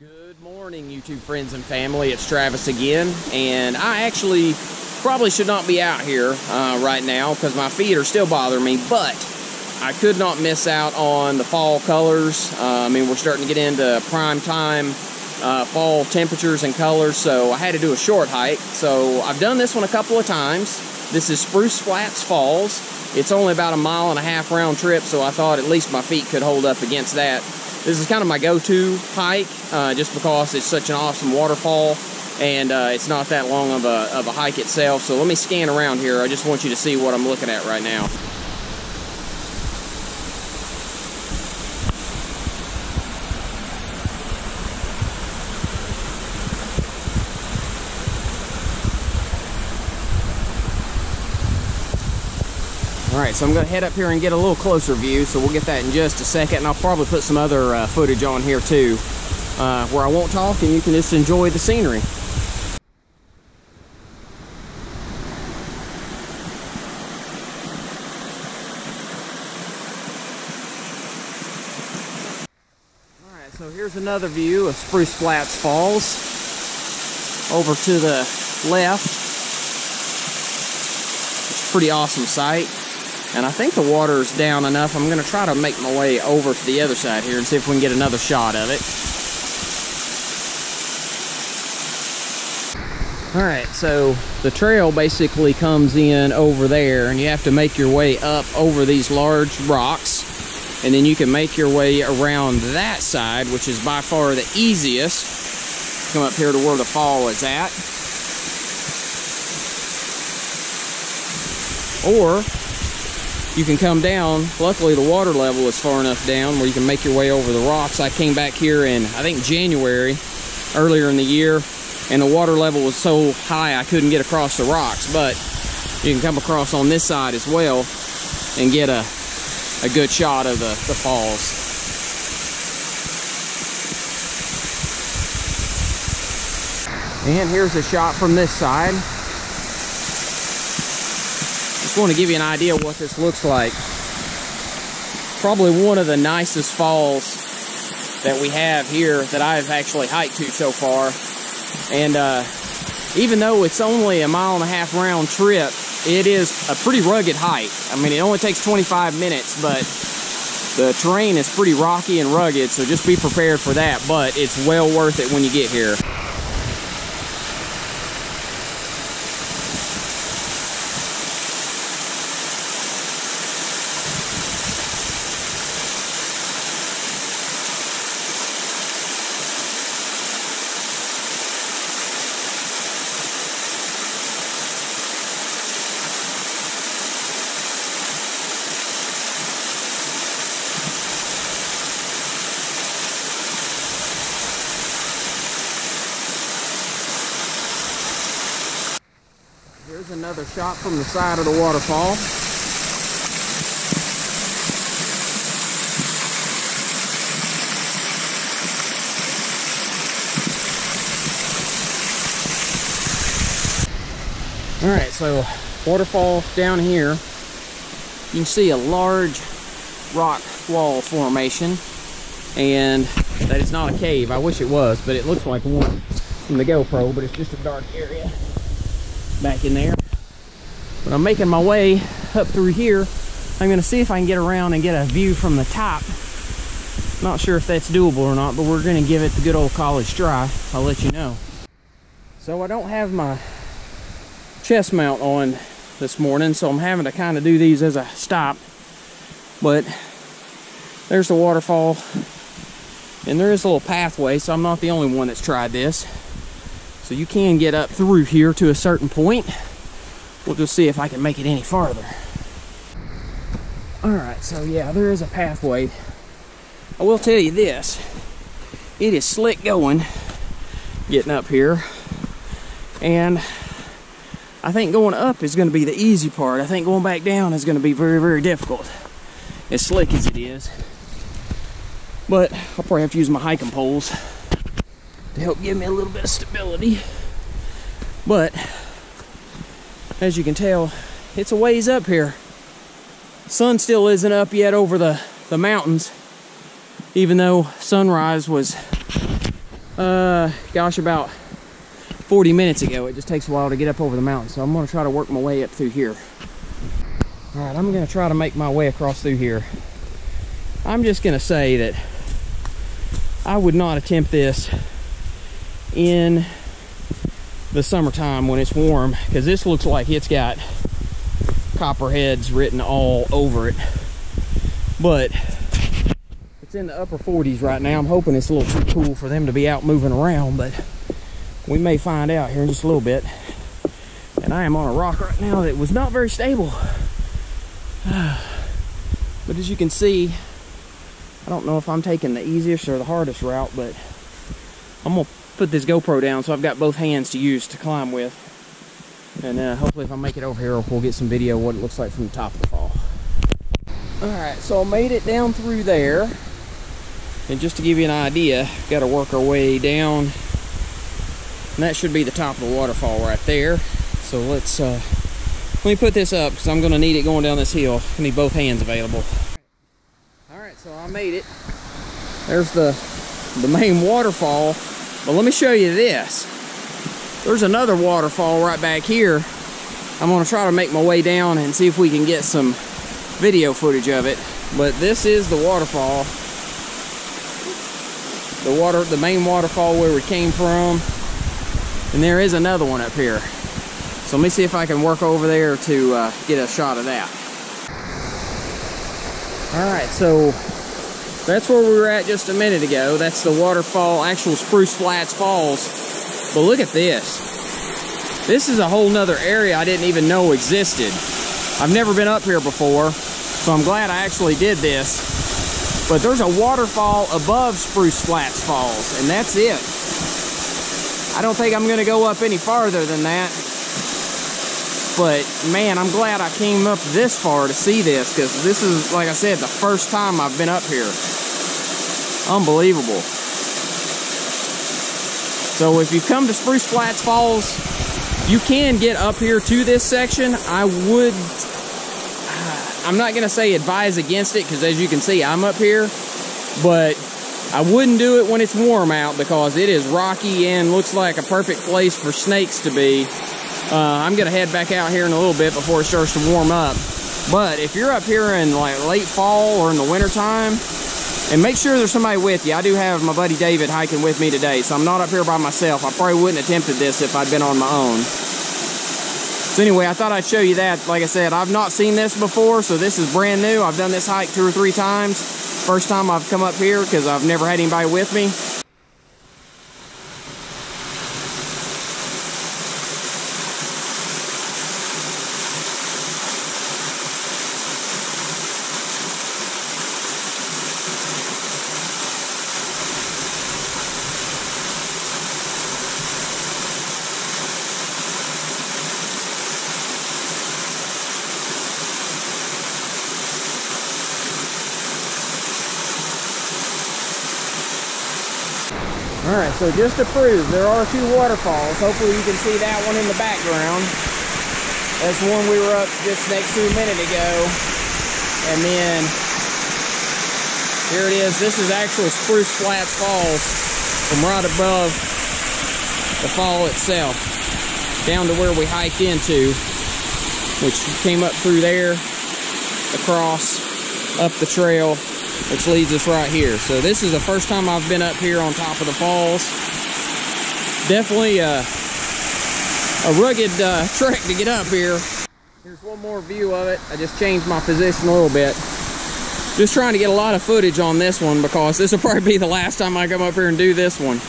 Good morning, YouTube friends and family. It's Travis again, and I actually probably should not be out here right now because my feet are still bothering me, but I could not miss out on the fall colors. I mean, we're starting to get into prime time fall temperatures and colors, so I had to do a short hike. So I've done this one a couple of times. This is Spruce Flats Falls. It's only about a 1.5 mile round trip, so I thought at least my feet could hold up against that. This is kind of my go-to hike, just because it's such an awesome waterfall, and it's not that long of a hike itself. So let me scan around here. I just want you to see what I'm looking at right now. Alright, so I'm going to head up here and get a little closer view, so we'll get that in just a second, and I'll probably put some other footage on here too, where I won't talk and you can just enjoy the scenery. Alright, so here's another view of Spruce Flats Falls. Over to the left, it's a pretty awesome sight. And I think the water's down enough. I'm going to try to make my way over to the other side here and see if we can get another shot of it. Alright, so the trail basically comes in over there, and you have to make your way up over these large rocks, and then you can make your way around that side, which is by far the easiest. Come up here to where the fall is at. Or you can come down. Luckily the water level is far enough down where you can make your way over the rocks. I came back here in, I think, January, earlier in the year, and the water level was so high I couldn't get across the rocks, but you can come across on this side as well and get a good shot of the falls. And here's a shot from this side. Just want to give you an idea of what this looks like. Probably one of the nicest falls that we have here that I've actually hiked to so far. And even though it's only a 1.5 mile round trip, it is a pretty rugged hike. I mean, it only takes 25 minutes, but the terrain is pretty rocky and rugged, so just be prepared for that. But it's well worth it when you get here. Here's another shot from the side of the waterfall. Alright, so waterfall down here. You can see a large rock wall formation, and that is not a cave. I wish it was, but it looks like one from the GoPro, but it's just a dark area back in there. But I'm making my way up through here. I'm going to see if I can get around and get a view from the top. Not sure if that's doable or not, but we're going to give it the good old college try. I'll let you know. So I don't have my chest mount on this morning, so I'm having to kind of do these as I stop. But there's the waterfall, and there is a little pathway, so I'm not the only one that's tried this. So you can get up through here to a certain point. We'll just see if I can make it any farther. Alright, so yeah, there is a pathway. I will tell you this. It is slick going getting up here. And I think going up is going to be the easy part. I think going back down is going to be very, very difficult. As slick as it is. But I'll probably have to use my hiking poles to help give me a little bit of stability. But as you can tell, it's a ways up here. Sun still isn't up yet over the mountains, even though sunrise was gosh, about 40 minutes ago. It just takes a while to get up over the mountain, so I'm gonna try to work my way up through here. All right, I'm gonna try to make my way across through here. I'm just gonna say that I would not attempt this in the summertime when it's warm, because this looks like it's got copperheads written all over it. But it's in the upper 40s right now. I'm hoping it's a little too cool for them to be out moving around, but we may find out here in just a little bit. And I am on a rock right now that was not very stable. But as you can see, I don't know if I'm taking the easiest or the hardest route, but I'm gonna put this GoPro down so I've got both hands to use to climb with. And hopefully if I make it over here, we'll get some video of what it looks like from the top of the fall. All right, so I made it down through there. And just to give you an idea, got to work our way down. And that should be the top of the waterfall right there. So let me put this up because I'm going to need it going down this hill. I need both hands available. All right, so I made it. There's the main waterfall. But let me show you this. There's another waterfall right back here. I'm going to try to make my way down and see if we can get some video footage of it. But this is the waterfall. The main waterfall where we came from. And there is another one up here. So let me see if I can work over there to get a shot of that. All right, so that's where we were at just a minute ago. That's the waterfall, actual Spruce Flats Falls. But look at this. This is a whole nother area I didn't even know existed. I've never been up here before, so I'm glad I actually did this. But there's a waterfall above Spruce Flats Falls, and that's it. I don't think I'm gonna go up any farther than that. But man, I'm glad I came up this far to see this, because this is, like I said, the first time I've been up here. Unbelievable. So if you come to Spruce Flats Falls, you can get up here to this section. I'm not gonna say advise against it, because as you can see, I'm up here, but I wouldn't do it when it's warm out, because it is rocky and looks like a perfect place for snakes to be. I'm gonna head back out here in a little bit before it starts to warm up. But if you're up here in like late fall or in the winter time, and make sure there's somebody with you. I do have my buddy David hiking with me today, so I'm not up here by myself. I probably wouldn't have attempted this if I'd been on my own. So anyway, I thought I'd show you that. Like I said, I've not seen this before, so this is brand new. I've done this hike 2 or 3 times. First time I've come up here because I've never had anybody with me. All right, so just to prove, there are 2 waterfalls. Hopefully you can see that one in the background. That's one we were up just next to a minute ago. And then here it is. This is actually Spruce Flats Falls from right above the fall itself down to where we hiked into, which came up through there, across, up the trail, which leads us right here. So this is the first time I've been up here on top of the falls. Definitely a rugged trek to get up here. Here's one more view of it. I just changed my position a little bit. Just trying to get a lot of footage on this one, because this will probably be the last time I come up here and do this one.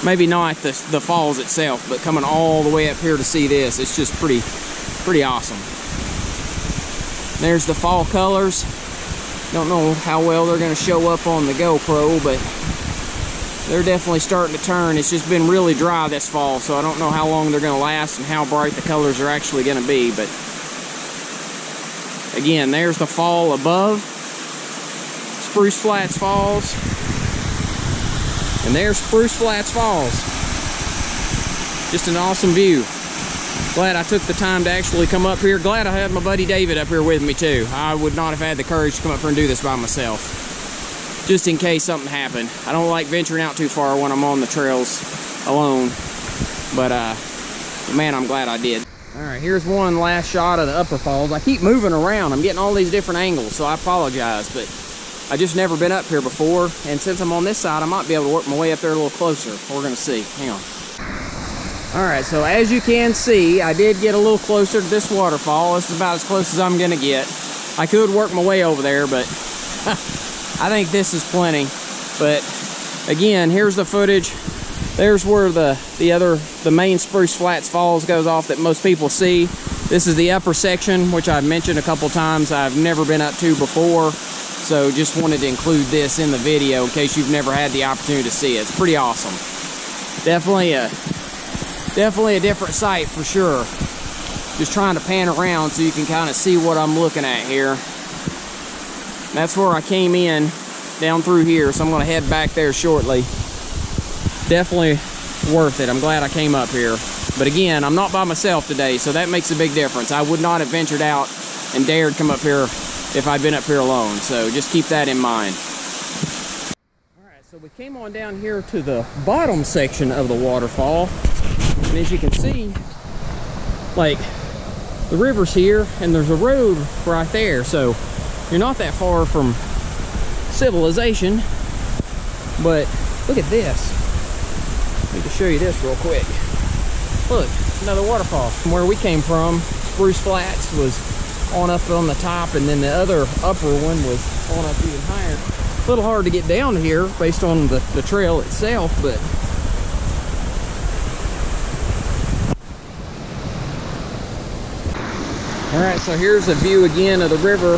Maybe not the falls itself, but coming all the way up here to see this, it's just pretty awesome. There's the fall colors. Don't know how well they're going to show up on the GoPro, but they're definitely starting to turn. It's just been really dry this fall, so I don't know how long they're going to last and how bright the colors are actually going to be. But again, there's the fall above Spruce Flats Falls, and there's Spruce Flats Falls. Just an awesome view. Glad I took the time to actually come up here. Glad I had my buddy David up here with me too. I would not have had the courage to come up here and do this by myself. just in case something happened. I don't like venturing out too far when I'm on the trails alone, but man, I'm glad I did. All right, here's one last shot of the upper falls. I keep moving around. I'm getting all these different angles, so I apologize, but I just never been up here before, and since I'm on this side, I might be able to work my way up there a little closer. We're gonna see. Hang on. All right, so as you can see, I did get a little closer to this waterfall. This is about as close as I'm gonna get. I could work my way over there, but I think this is plenty. But again, here's the footage. There's where the main Spruce Flats Falls goes off that most people see. This is the upper section, which I've mentioned a couple times I've never been up to before. So just wanted to include this in the video in case you've never had the opportunity to see it. It's pretty awesome. Definitely a different sight for sure. Just trying to pan around so you can kind of see what I'm looking at here. That's where I came in, down through here, so I'm going to head back there shortly. Definitely worth it. I'm glad I came up here. But again, I'm not by myself today, so that makes a big difference. I would not have ventured out and dared come up here if I'd been up here alone, so just keep that in mind. Alright, so we came on down here to the bottom section of the waterfall, and as you can see, like, the river's here, and there's a road right there, so you're not that far from civilization. But look at this. I need to show you this real quick. Look, another waterfall from where we came from. Spruce Flats was on up on the top, and then the other upper one was on up even higher. A little hard to get down here based on the trail itself, but all right, so here's a view again of the river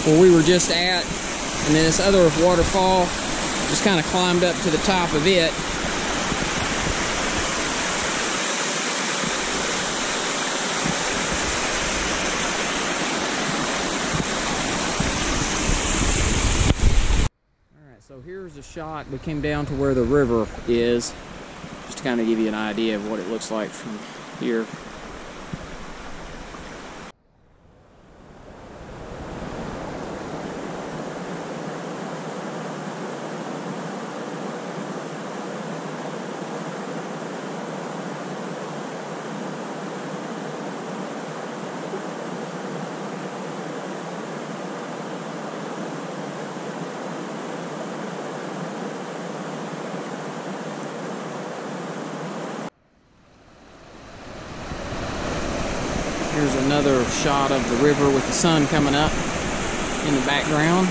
where we were just at, and then this other waterfall, just kind of climbed up to the top of it. So here's a shot. We came down to where the river is, just to kind of give you an idea of what it looks like from here. Here's another shot of the river with the sun coming up in the background.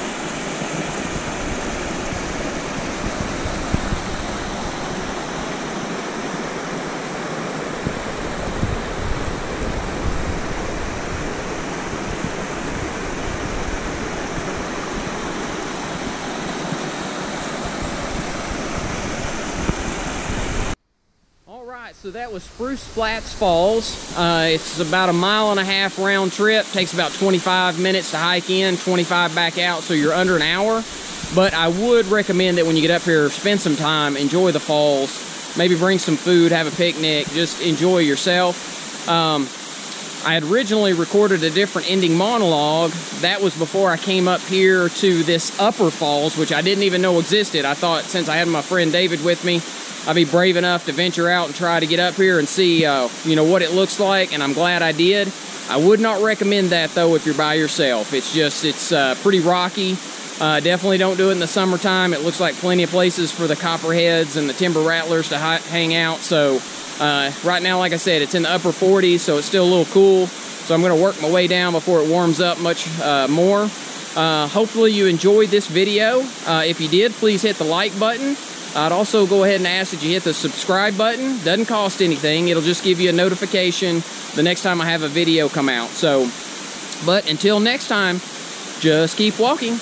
So that was Spruce Flats Falls. It's about a 1.5 mile round trip. Takes about 25 minutes to hike in, 25 back out, so you're under an hour. But I would recommend that when you get up here, spend some time, enjoy the falls, maybe bring some food, have a picnic, just enjoy yourself. I had originally recorded a different ending monologue. That was before I came up here to this upper falls, which I didn't even know existed. I thought since I had my friend David with me, I'd be brave enough to venture out and try to get up here and see, you know, what it looks like, and I'm glad I did. I would not recommend that, though, if you're by yourself. It's pretty rocky. Definitely don't do it in the summertime. It looks like plenty of places for the copperheads and the timber rattlers to hang out. So right now, like I said, it's in the upper 40s, so it's still a little cool. So I'm going to work my way down before it warms up much more. Hopefully you enjoyed this video. If you did, please hit the like button. I'd also go ahead and ask that you hit the subscribe button. Doesn't cost anything. It'll just give you a notification the next time I have a video come out. So, but until next time, just keep walking.